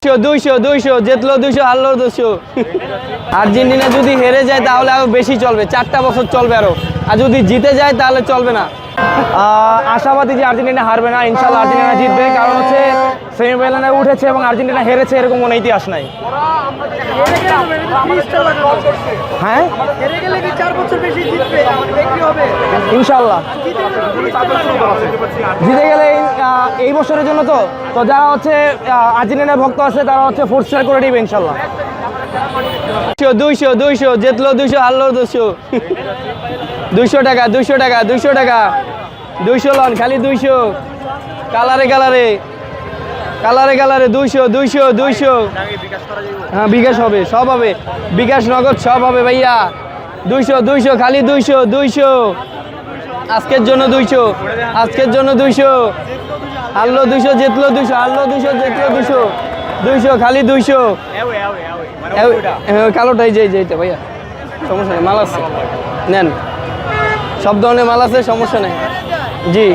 200 জিতলো 200 হারলো 200। আর্জেন্টিনা যদি হেরে যায় তাহলে আরো বেশি চলবে, 4টা বছর চলবে আরো। আর যদি জিতে যায় তাহলে চলবে না। আশাবাদী যে আর্জেন্টিনা হারবে না, ইনশাল্লাহ আর্জেন্টিনা জিতবে। কারণ হচ্ছে সেমিফাইনালে উঠেছে এবং আর্জেন্টিনা হেরেছে, এরকম কোনো ইতিহাস নাই। হ্যাঁ ইনশাল্লাহ জিতে গেলে এই বছরের জন্য তো যারা হচ্ছে আর্জেন্টিনার ভক্ত আছে তারা হচ্ছে 4 স্টার করে দিবে ইনশাল্লাহ। 200 জিতলো 200 হারলো 200। 200 টাকা 200 লন, খালি 200। কালারে 200। হ্যাঁ বিকাশ হবে, সব হবে, বিকাশ নগদ সব হবে ভাইয়া। 200 খালি 200। আজকের জন্য 200 হারলো 200 জিতলো 200 হারলো 200 জিতলো 200 খালি 200। কালোটাই যেটা ভাইয়া, সমস্যা নেই, মাল আছে, নেন, সব ধরনের মাল আছে, সমস্যা নেই। জি,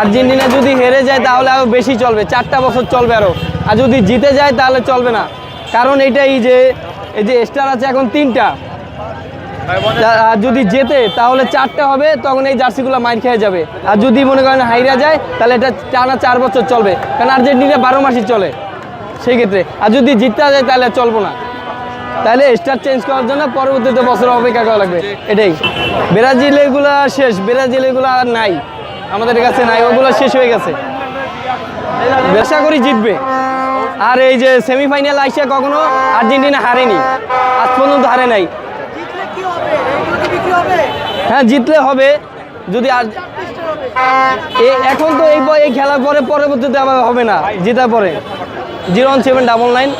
আর্জেন্টিনা যদি হেরে যায় তাহলে আরো বেশি চলবে, 4টা বছর চলবে আরো। আর যদি জিতে যায় তাহলে চলবে না। কারণ এই যে স্টার আছে এখন 3টা, আর যদি জেতে তাহলে 4টা হবে, তখন এই জার্সিগুলো মাইর খেয়ে যাবে। আর যদি মনে করেন হাইরা যায় তাহলে এটা টানা 4 বছর চলবে, কারণ আর্জেন্টিনা 12 মাসই চলে সেই ক্ষেত্রে। আর যদি জিততে যায় তাহলে চলবো না, তাহলে স্টার চেঞ্জ করার জন্য পরবর্তীতে বছর অপেক্ষা করা লাগবে। এটাই ব্রাজিল এগুলা শেষ, ব্রাজিল এগুলা আর নাই আমাদের কাছে, নাই, ওগুলো শেষ হয়ে গেছে। আশা করি জিতবে। আর এই যে সেমিফাইনাল আইসা কখনো আর্জেন্টিনা হারেনি, আজ পর্যন্ত হারে নাই। হ্যাঁ জিতলে হবে, যদি এখন তো এই খেলার পরে পরবর্তীতে আবার হবে না, জেতার পরে। 01799